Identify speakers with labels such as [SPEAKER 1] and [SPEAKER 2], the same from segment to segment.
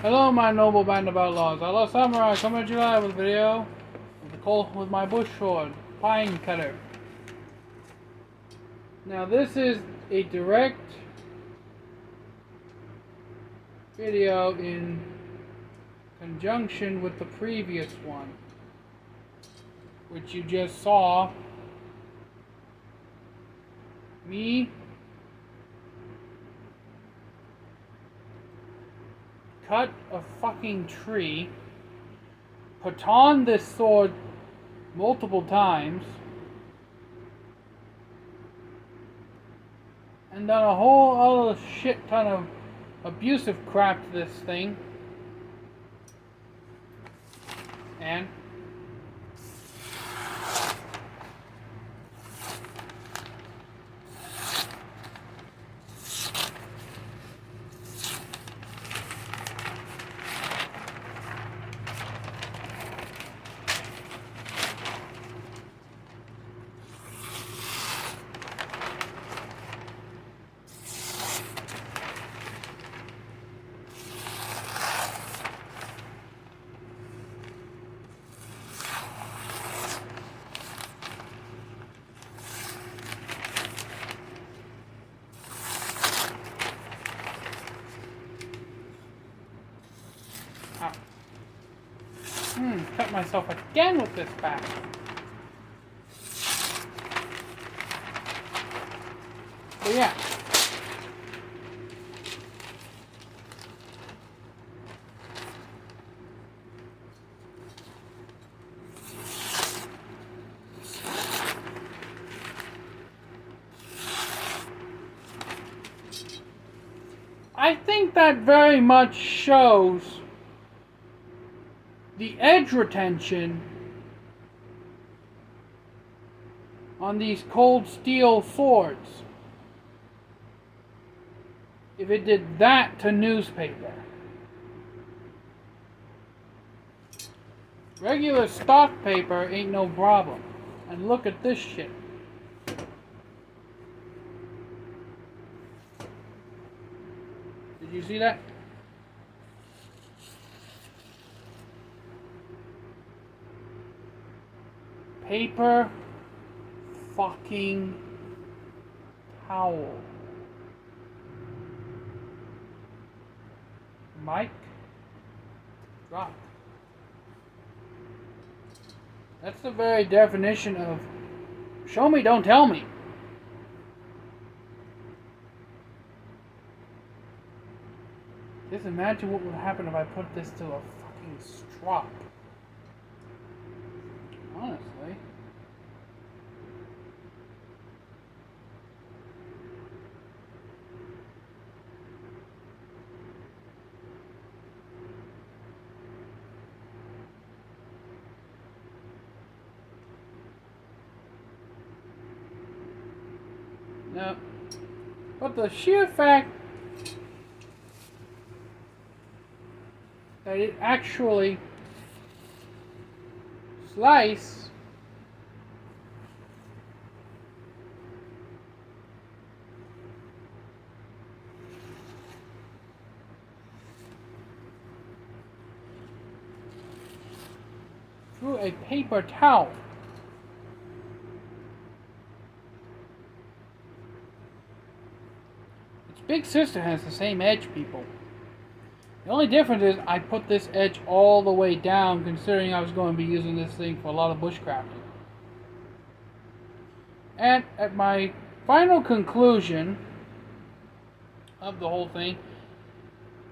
[SPEAKER 1] Hello, my noble band of outlaws. I Lost Samurai coming at you live with a video with my bush sword, pine cutter. Now, this is a direct video in conjunction with the previous one, which you just saw me cut a fucking tree, put on this sword multiple times, and done a whole other shit ton of abusive crap to this thing. And cut myself again with this bat. But yeah. I think that very much shows the edge retention on these cold steel swords. If it did that to newspaper. Regular stock paper ain't no problem. And look at this shit. Did you see that? Paper fucking towel. Mic drop. That's the very definition of show me, don't tell me. Just imagine what would happen if I put this to a fucking strop. Honestly. No. But the sheer fact that it actually slice through a paper towel. Its big sister has the same edge, people. The only difference is I put this edge all the way down, considering I was going to be using this thing for a lot of bushcrafting. And at my final conclusion of the whole thing,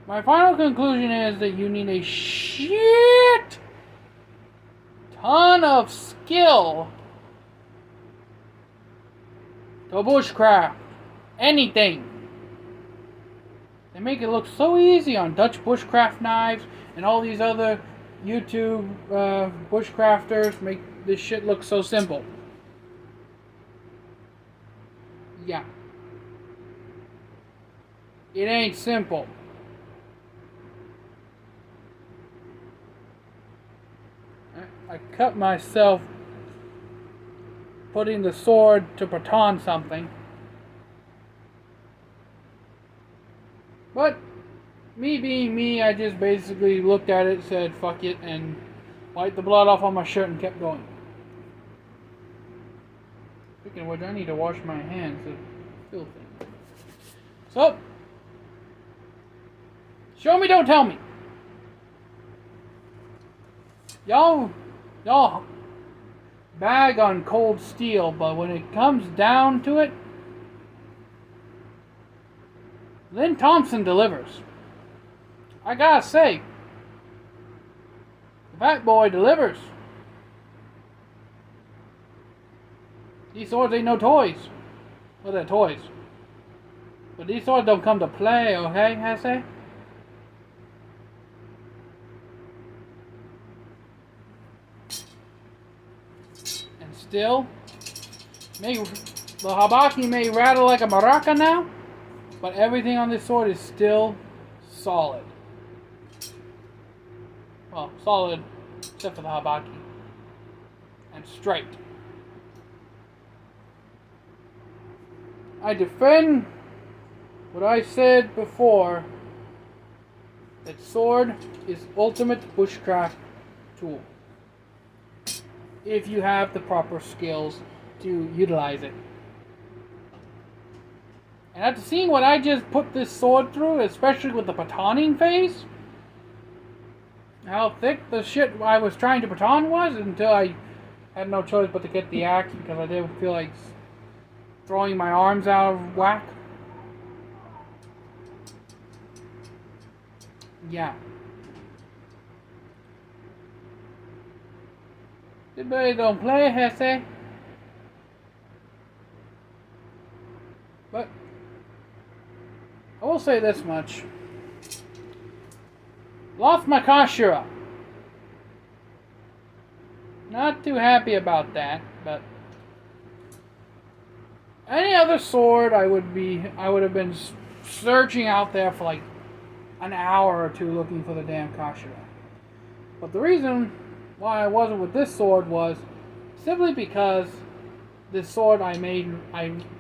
[SPEAKER 1] my final conclusion is that you need a shit ton of skill to bushcraft anything. They make it look so easy on Dutch bushcraft knives and all these other YouTube bushcrafters make this shit look so simple. Yeah. It ain't simple. I cut myself putting the sword to baton something. But me being me, I just basically looked at it, said fuck it, and wiped the blood off on my shirt and kept going. Speaking of which, I need to wash my hands. They're filthy. So, show me, don't tell me. Y'all bag on cold steel, but when it comes down to it, Lynn Thompson delivers. I gotta say, the fat boy delivers. These swords ain't no toys. Well, they're toys. But these swords don't come to play, okay, I say? And still, the habaki may rattle like a maraca now, but everything on this sword is still solid. Well, solid except for the habaki. And straight. I defend what I said before, that sword is ultimate bushcraft tool. If you have the proper skills to utilize it. And after seeing what I just put this sword through, especially with the batoning phase, how thick the shit I was trying to baton was, until I had no choice but to get the axe because I didn't feel like throwing my arms out of whack. Yeah. Everybody don't play, Hesse. But I will say this much. Lost my Kashira. Not too happy about that, but any other sword I would have been searching out there for like an hour or two looking for the damn Kashira. But the reason why I wasn't with this sword was simply because this sword I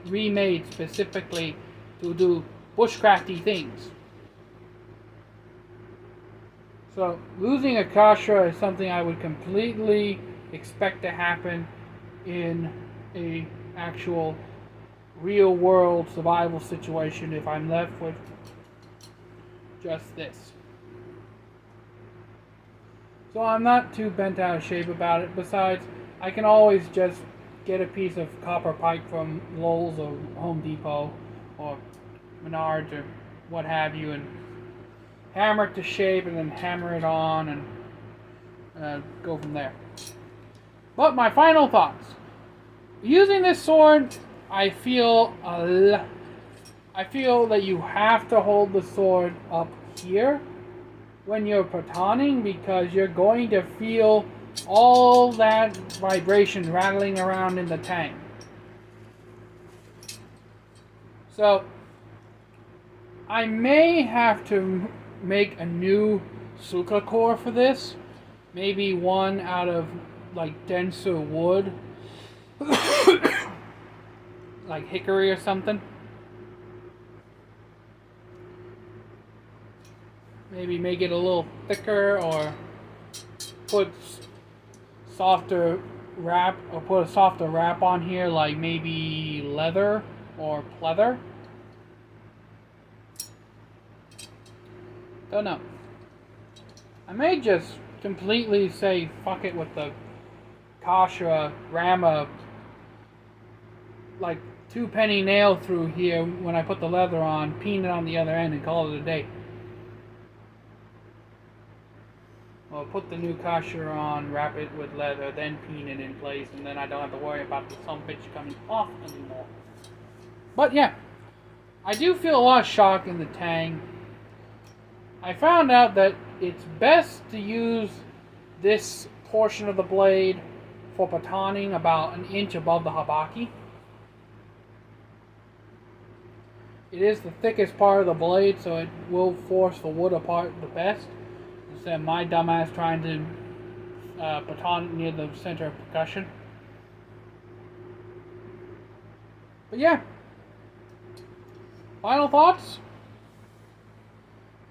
[SPEAKER 1] remade specifically to do bushcrafty things. So losing a Kashira is something I would completely expect to happen in a actual real world survival situation if I'm left with just this. So I'm not too bent out of shape about it. Besides, I can always just get a piece of copper pipe from Lowe's or Home Depot or Menards or what have you, and hammer it to shape and then hammer it on and go from there. But my final thoughts. Using this sword, I feel that you have to hold the sword up here when you're batoning, because you're going to feel all that vibration rattling around in the tank. So I may have to make a new suka core for this, maybe one out of like denser wood like hickory or something. Maybe make it a little thicker, or put softer wrap, or put a softer wrap on here, like maybe leather or pleather. Don't know. I may just completely say fuck it with the Kashira, ram a like 2-penny nail through here when I put the leather on, peen it on the other end, and call it a day. Well, put the new Kashira on, wrap it with leather, then peen it in place, and then I don't have to worry about the some bitch coming off anymore. But yeah, I do feel a lot of shock in the tang. I found out that it's best to use this portion of the blade for batoning about an inch above the habaki. It is the thickest part of the blade, so it will force the wood apart the best. Instead of my dumbass trying to baton near the center of percussion. But yeah. Final thoughts?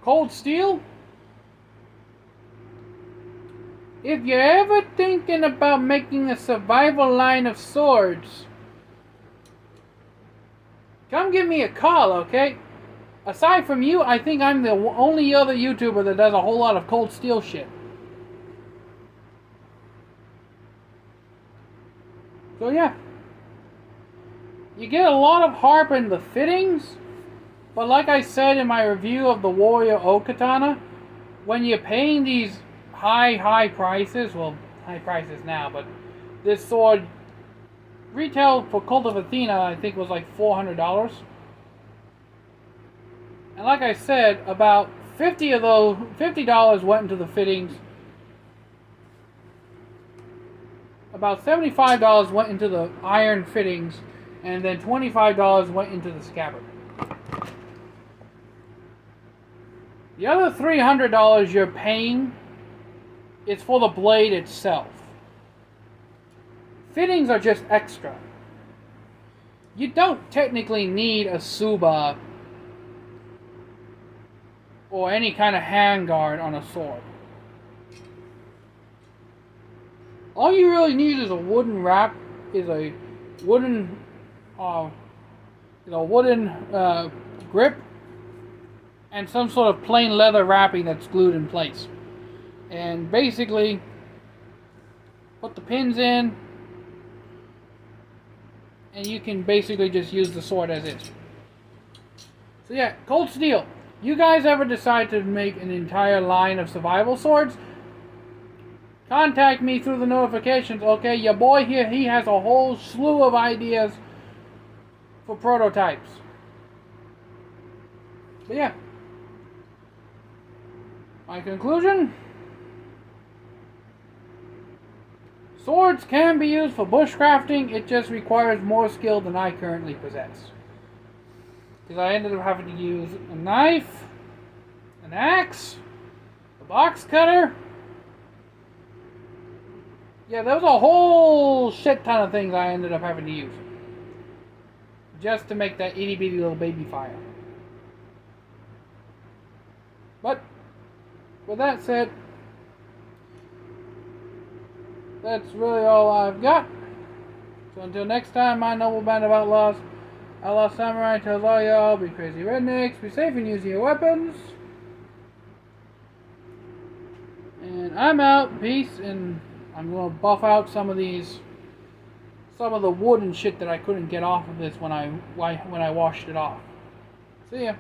[SPEAKER 1] Cold steel? If you're ever thinking about making a survival line of swords, come give me a call, okay? Aside from you, I think I'm the only other YouTuber that does a whole lot of cold steel shit. So yeah. You get a lot of harp in the fittings, but like I said in my review of the Warrior O Katana, when you're paying these high prices, well, high prices now, but this sword retail for Cult of Athena I think was like $400. And like I said, about $50 went into the fittings. About $75 went into the iron fittings, and then $25 went into the scabbard. The other $300 you're paying is for the blade itself. Fittings are just extra. You don't technically need a Suba or any kind of handguard on a sword. All you really need is a wooden wrap, grip, and some sort of plain leather wrapping that's glued in place. And basically, put the pins in, and you can basically just use the sword as is. So yeah, Cold Steel. You guys ever decide to make an entire line of survival swords? Contact me through the notifications, okay? Your boy here, he has a whole slew of ideas for prototypes. But yeah. My conclusion? Swords can be used for bushcrafting, it just requires more skill than I currently possess. Because I ended up having to use a knife, an axe, a box cutter. Yeah, there was a whole shit ton of things I ended up having to use. Just to make that itty bitty little baby fire. But, with that said, that's really all I've got. So until next time, my noble band of outlaws, Outlaw Samurai tells all y'all, be crazy rednecks, be safe in using your weapons. And I'm out, peace, and I'm going to buff out some of the wood and shit that I couldn't get off of this when I washed it off. See ya.